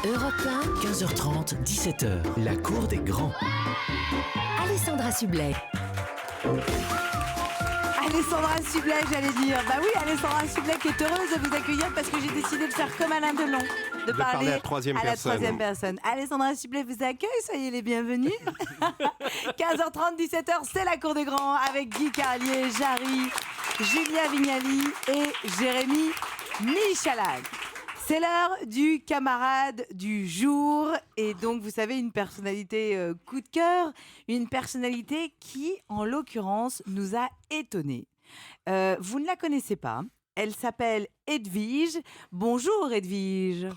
Europe 1, 15h30, 17h, la cour des grands. Alessandra Sublet. Alessandra Sublet, j'allais dire. Bah oui, Alessandra Sublet qui est heureuse de vous accueillir parce que j'ai décidé de faire comme Alain Delon, de parler à la troisième personne. Alessandra Sublet vous accueille, soyez les bienvenus. 15h30, 17h, c'est la cour des grands avec Guy Carlier, Jarry, Julia Vignali et Jérémy Michalak. C'est l'heure du camarade du jour et donc vous savez une personnalité coup de cœur, une personnalité qui en l'occurrence nous a étonnés. Vous ne la connaissez pas, elle s'appelle Edwige. Bonjour Edwige.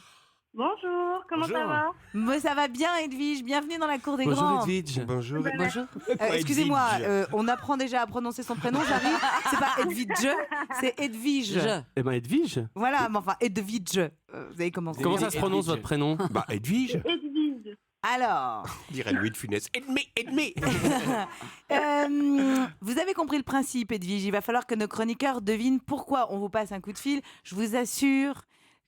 Bonjour, comment ça va? Moi ça va bien Edwige, bienvenue dans la cour des Bonjour grands. Edwige. Bonjour. Bonjour. Excusez-moi, on apprend déjà à prononcer son prénom, j'arrive. C'est pas Edwige, c'est Edwige. Eh ben Edwige. Voilà, mais enfin Edwige. Vous avez commencé. Comment ça se prononce votre prénom? Bah, Edwige, Edwige. Alors, dirait Louis de Funès. Edmé. vous avez compris le principe, Edwige. Il va falloir que nos chroniqueurs devinent pourquoi on vous passe un coup de fil. Je vous assure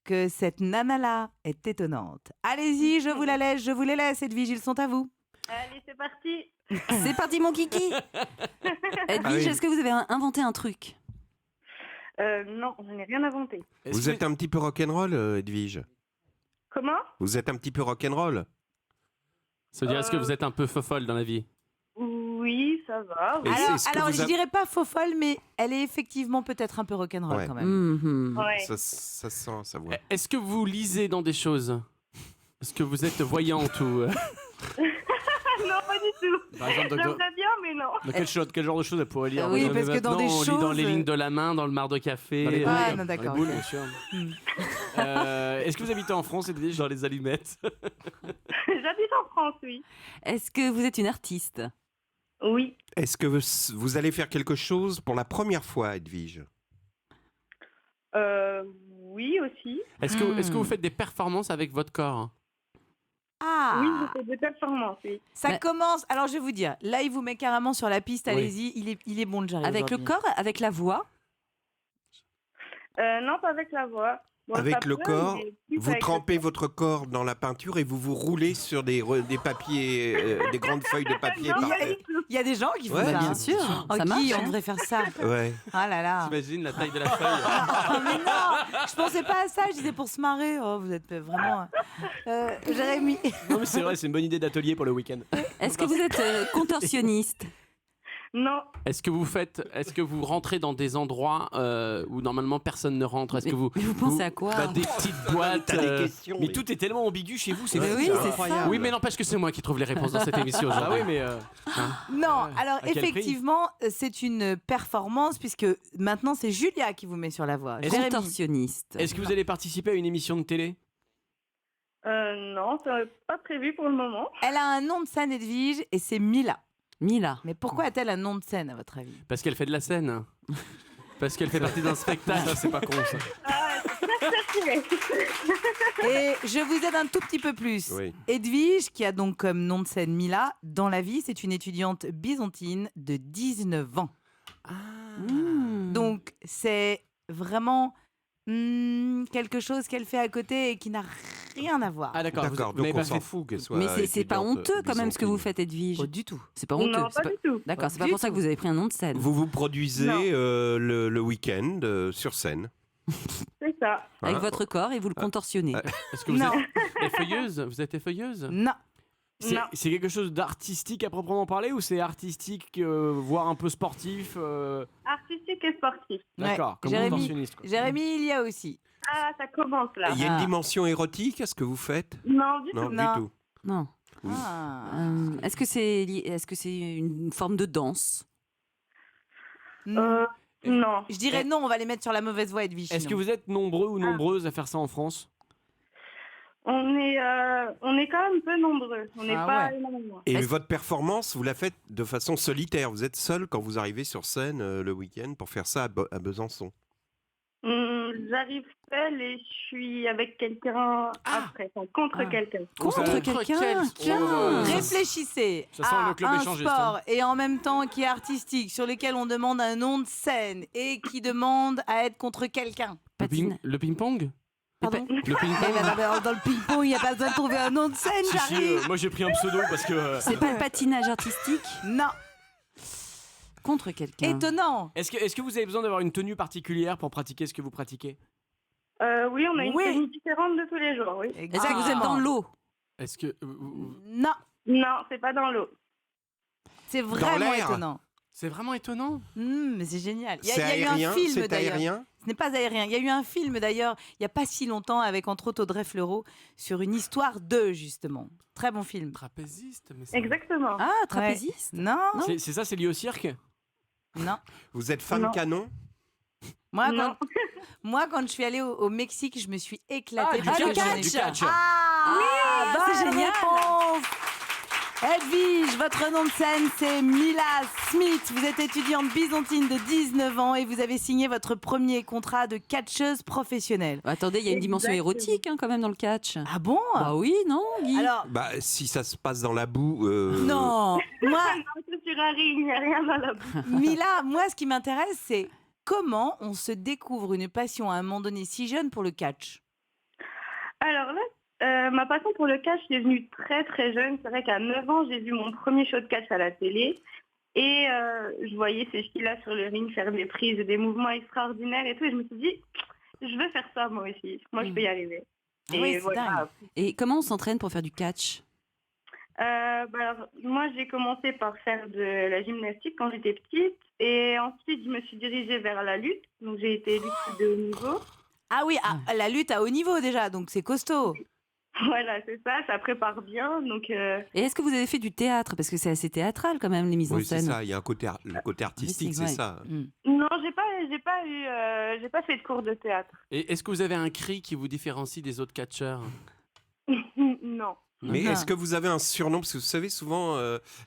que cette nana-là est étonnante. Allez-y, je vous la laisse, je vous les laisse, Edwige, ils sont à vous. Allez, c'est parti. C'est parti mon kiki. Edwige, est-ce que vous avez inventé un truc? Non, je n'ai rien inventé. Vous êtes un petit peu rock'n'roll, Edwige. Comment? Vous êtes un petit peu rock'n'roll. Ça veut dire, est-ce que vous êtes un peu fofolle dans la vie? Oui, ça va. Et Oui. c'est ce que Alors vous je a- dirais pas faux folle, mais elle est effectivement peut-être un peu rock'n'roll Ouais. quand même. Mhm. Ouais. Ça se sent, ça voit. Est-ce que vous lisez dans des choses? Est-ce que vous êtes voyante ou... Non, pas du tout. Par exemple, J'aimerais bien, mais non. quel genre de choses elle pourrait lire? Oui, Dans parce les que dans vêtements, des on lit dans choses- les lignes de la main, dans le marc de café. Dans les Ah, boules. non, d'accord. Dans les boules, bien sûr. Est-ce que vous habitez en France, Edwige? Dans les allumettes. J'habite en France, oui. Est-ce que vous êtes une artiste? Oui. Est-ce que vous allez faire quelque chose pour la première fois, Edwige? Oui aussi. Est-ce que vous faites des performances avec votre corps? Ah, Oui, je fais des performances, oui. ça Mais- commence. Alors je vais vous dire, là il vous met carrément sur la piste, Oui. allez-y, il est bon le Jarry. Avec le aujourd'hui. corps, avec la voix? Non, pas avec la voix. Bon, Avec ça le peut, corps, mais plus vous avec le trempez corps. votre corps dans la peinture et vous vous roulez sur des papiers, des grandes feuilles de papier Non, par pas terre. du tout. Il y a des gens qui font Ouais, ça. bien hein. sûr. Oh, Ça Guy, marche, on hein. devrait faire ça. Ouais. Ah là là. T'imagines la taille de la feuille? Oh, mais non, je pensais pas à ça, je disais pour se marrer. Oh, vous êtes vraiment. Jérémy. Non, mais c'est vrai, c'est une bonne idée d'atelier pour le week-end. Est-ce que vous êtes contorsionniste? Non. Est-ce que vous rentrez dans des endroits où normalement personne ne rentre? Est-ce que vous... Mais vous pensez à quoi? Des petites boîtes... T'as des questions. Mais tout est tellement ambigu chez vous, c'est Mais fou, oui, c'est incroyable. Oui, mais n'empêche que c'est moi qui trouve les réponses dans cette émission Ah aujourd'hui. oui, mais Non, alors À quel prix effectivement, c'est une performance puisque maintenant c'est Julia qui vous met sur la voie. Jérémy. Contorsionniste. est-ce que vous allez participer à une émission de télé? Non, c'est pas prévu pour le moment. Elle a un nom de scène, Edwige, et c'est Mila. Mila. Mais pourquoi a-t-elle un nom de scène, à votre avis? Parce qu'elle fait de la scène. Parce qu'elle fait partie d'un spectacle. Ça, c'est pas con, ça. Et je vous aide un tout petit peu plus. Oui. Edwige, qui a donc comme nom de scène Mila, dans la vie, c'est une étudiante byzantine de 19 ans. Donc, c'est vraiment quelque chose qu'elle fait à côté et qui n'a rien à voir. Ah d'accord, D'accord, vous n'avez donc pas on s'en fait... fout qu'elle soit. Mais c'est pas étudiante honteux quand même ce que vous byzantine. faites, Edwige. Pas du tout. C'est pas honteux. Non, c'est pas du tout. D'accord, c'est Pas pas pour du ça que tout. vous avez pris un nom de scène. Vous vous produisez Non. le week-end sur scène. C'est ça. Avec Hein votre corps et vous le contorsionnez. Est-ce que vous Non. êtes effeuilleuse? Vous êtes effeuilleuse? Non. C'est Non. c'est quelque chose d'artistique à proprement parler ou c'est artistique, voire un peu sportif Artistique et sportif. D'accord, Ouais. comme Jérémy, contorsionniste. quoi. Jérémy, il y a aussi. Ah, ça commence là. Il y a une Ah. dimension érotique à ce que vous faites? Non, du Non, tout. Non. du tout. Non. Ah. Est-ce que c'est une forme de danse? Non. Je dirais non, on va les mettre sur la mauvaise voie, Edwige. Est-ce que sinon. vous êtes nombreux ou nombreuses à faire ça en France? On est quand même peu nombreux. On n'est Ah pas ouais. énormément. Et Est-ce- votre performance, vous la faites de façon solitaire. Vous êtes seul quand vous arrivez sur scène le week-end pour faire ça à Besançon. J'arrive seule et je suis avec quelqu'un après, enfin, contre Ah. quelqu'un. Contre Contre quelqu'un? quelqu'un. Réfléchissez Ça sent à le club un échangiste, sport et en même temps qui est artistique, sur lequel on demande un nom de scène et qui demande à être contre quelqu'un. Le Patine. ping-pong? Pardon Le ping-pong. Dans le ping-pong, il n'y a pas besoin de trouver un nom de scène, Si, Jarry. moi j'ai pris un pseudo parce que. C'est pas le patinage artistique Non, contre quelqu'un. étonnant. Est-ce que vous avez besoin d'avoir une tenue particulière pour pratiquer ce que vous pratiquez? Oui, on a une Oui. tenue différente de tous les jours, oui. Est-ce que vous êtes dans l'eau? Est-ce que Non, Non, c'est pas dans l'eau. c'est vraiment l'air. étonnant. c'est vraiment étonnant? Mais c'est génial. Il y C'est a eu aérien, un film c'est d'ailleurs. aérien. Ce n'est pas aérien. Il y a eu un film d'ailleurs, il n'y a pas si longtemps, avec entre autres Audrey Fleurot, sur une histoire de justement. Très bon film. Trapéziste, mais ça- Exactement. Ah, trapéziste. Non, C'est ça, c'est lié au cirque? non. Vous êtes fan Non. canon? Moi, Non. quand je suis allée au Mexique, je me suis éclatée. Du parce que catch, je n'ai- du catch. Ah, c'est bonne génial. réponse. Edwige, votre nom de scène, c'est Mila Smith. Vous êtes étudiante byzantine de 19 ans et vous avez signé votre premier contrat de catcheuse professionnelle. Attendez, il y a une dimension Exactement. érotique quand même dans le catch. Ah bon? Bah oui, non, Guy? Alors, Bah, si ça se passe dans la boue. non. Moi, Non, sur un ring, il n'y a rien dans la bouche. Mila, moi, ce qui m'intéresse, c'est comment on se découvre une passion à un moment donné si jeune pour le catch. Alors là, ma passion pour le catch est venue très très jeune. C'est vrai qu'à 9 ans, j'ai vu mon premier show de catch à la télé. Et je voyais ces filles-là sur le ring faire des prises et des mouvements extraordinaires et tout. Et je me suis dit, je veux faire ça moi aussi. Moi, je peux y arriver. Ah oui, c'est dingue. Et comment on s'entraîne pour faire du catch? Alors, moi, j'ai commencé par faire de la gymnastique quand j'étais petite. Et ensuite, je me suis dirigée vers la lutte. Donc, j'ai été lutte de haut niveau. Ah oui, la lutte à haut niveau déjà, donc c'est costaud. Voilà, c'est ça. Ça prépare bien. Donc, Et est-ce que vous avez fait du théâtre? Parce que c'est assez théâtral quand même, les mises en Oui, c'est scène. ça. Il y a un côté, le côté artistique, c'est c'est vrai. ça. non, j'ai pas fait de cours de théâtre. Et est-ce que vous avez un cri qui vous différencie des autres catcheurs? Non. Mais Non. est-ce que vous avez un surnom? Parce que vous savez, souvent,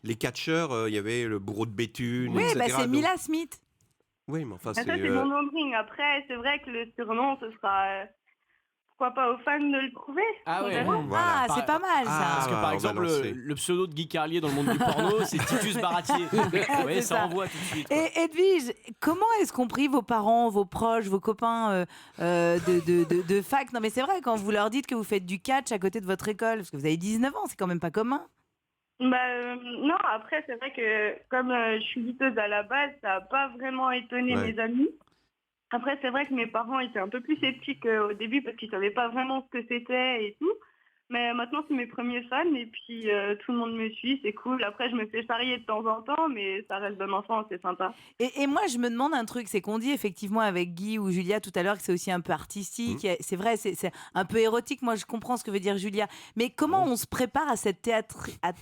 les catcheurs, il y avait le bourreau de Béthune, Oui, etc. bah c'est Donc- Mila Smith. Oui, mais enfin, Ah, c'est. ça, c'est mon nom de ring. Après, c'est vrai que le surnom, ce sera... pourquoi pas aux fans de le trouver. Ah ouais. On verra. Voilà. Ah, c'est pas mal ça. Parce que Ah, par on va exemple, lancer. le pseudo de Guy Carlier dans le monde du porno, c'est Titus Baratier. Ouais, C'est ça ça. envoie tout de suite. quoi. Et Edwige, comment est-ce qu'ont pris vos parents, vos proches, vos copains de fac? Non mais c'est vrai, quand vous leur dites que vous faites du catch à côté de votre école, parce que vous avez 19 ans, c'est quand même pas commun. Non, après, c'est vrai que comme je suis lutteuse à la base, ça n'a pas vraiment étonné Ouais. mes amis. Après, c'est vrai que mes parents étaient un peu plus sceptiques au début parce qu'ils ne savaient pas vraiment ce que c'était et tout. Mais maintenant, c'est mes premiers fans et puis tout le monde me suit, c'est cool. Après, je me fais charrier de temps en temps, mais ça reste bon enfant, c'est sympa. Et moi, je me demande un truc, c'est qu'on dit effectivement avec Guy ou Julia tout à l'heure que c'est aussi un peu artistique. C'est vrai, c'est un peu érotique. Moi, je comprends ce que veut dire Julia. Mais comment on se prépare à cette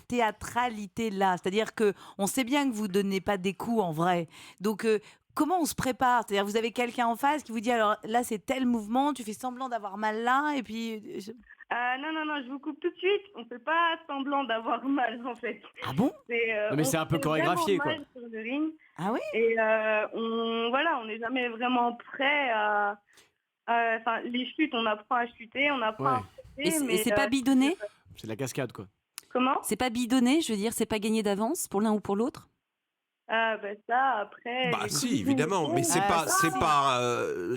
théâtralité-là? C'est-à-dire que on sait bien que vous donnez pas des coups en vrai. Donc, comment on se prépare? C'est-à-dire, vous avez quelqu'un en face qui vous dit alors là, c'est tel mouvement, tu fais semblant d'avoir mal là, et puis. Non, je vous coupe tout de suite. On ne fait pas semblant d'avoir mal, en fait. Ah bon? Non, mais c'est on un peu fait chorégraphié, vraiment quoi. mal sur le ring. Ah oui? Et on n'est jamais vraiment prêt à... Enfin, les chutes, on apprend à chuter, on apprend à Et sauter, c'est pas bidonné? C'est de la cascade, quoi. Comment? C'est pas bidonné, je veux dire, c'est pas gagné d'avance pour l'un ou pour l'autre? Ça, après... Bah les si, coups, évidemment, mais c'est Ah, pas, ça, c'est si. pas, Il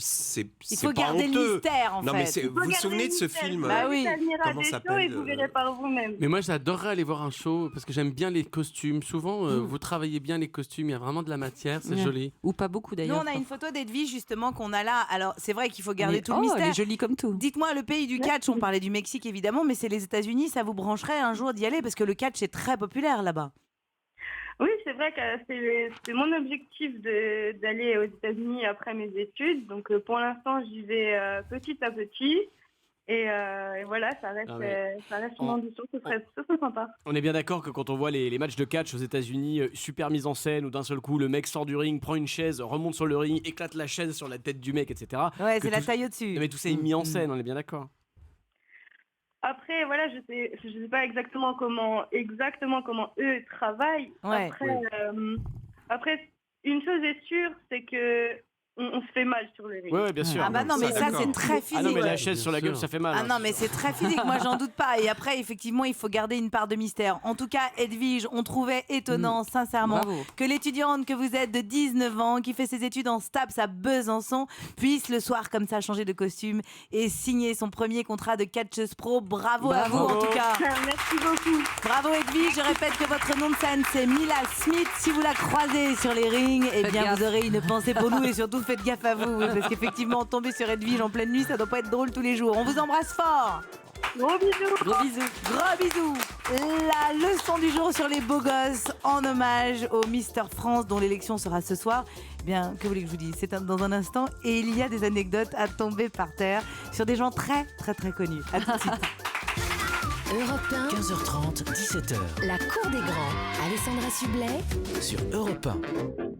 c'est faut pas garder le honteux. mystère, en Non, fait. mais c'est, Il faut vous vous garder souvenez le de ce mystère. film Bah oui. Ça ira comment des shows s'appelle, et vous verrez par vous-même. Mais moi, j'adorerais aller voir un show parce que j'aime bien les costumes. Souvent, vous travaillez bien les costumes. Il y a vraiment de la matière, c'est Ouais. joli. Ou pas beaucoup Nous, d'ailleurs. on a une photo d'Edwige, justement, qu'on a là. Alors, c'est vrai qu'il faut garder Mais- tout le oh, mystère. elle est jolie comme tout. Dites-moi, le pays du catch, on parlait du Mexique évidemment, mais c'est les États-Unis, ça vous brancherait un jour d'y aller parce que le catch est très populaire là-bas. Oui, c'est vrai que c'est mon objectif d'aller aux États-Unis après mes études. Donc, pour l'instant, j'y vais petit à petit. Et voilà, ça reste, Ah ouais. ça reste une ambition. Ce serait sympa. On est bien d'accord que quand on voit les matchs de catch aux États-Unis, super mise en scène, où d'un seul coup, le mec sort du ring, prend une chaise, remonte sur le ring, éclate la chaise sur la tête du mec, etc. Ouais, Que c'est la tout- taille au-dessus. Non, mais tout ça est mis en scène, on est bien d'accord. Après, voilà, je sais pas exactement comment eux travaillent. Ouais. Après, une chose est sûre, c'est que on se fait mal sur le ring. Ouais, bien sûr. Ah bah non, mais ça, c'est très physique. Ah non, mais la ouais. chaise sur la Bien gueule, sûr. ça fait mal. Ah hein. non, mais c'est très physique, moi j'en doute pas. Et après, effectivement, il faut garder une part de mystère. En tout cas, Edwige, on trouvait étonnant, sincèrement, Bravo. que l'étudiante que vous êtes de 19 ans, qui fait ses études en STAPS à Besançon, puisse le soir comme ça changer de costume et signer son premier contrat de catcheuse pro. Bravo à vous en tout cas. Merci beaucoup. Bravo Edwige, je répète que votre nom de scène c'est Mila Smith. Si vous la croisez sur les rings, eh Faites bien gaffe. vous aurez une pensée pour nous et surtout faites gaffe à vous. Parce qu'effectivement, tomber sur Edwige en pleine nuit, ça doit pas être drôle tous les jours. On vous embrasse fort. Gros bisous. Gros bisous. Gros bisous. La leçon du jour sur les beaux gosses en hommage au Mister France dont l'élection sera ce soir. Eh bien, que voulez que je vous dise, c'est dans un instant et il y a des anecdotes à tomber par terre sur des gens très très très connus. À tout de suite. Europe 1, 15h30, 17h la cour des grands. Alessandra Sublet. sur Europe 1.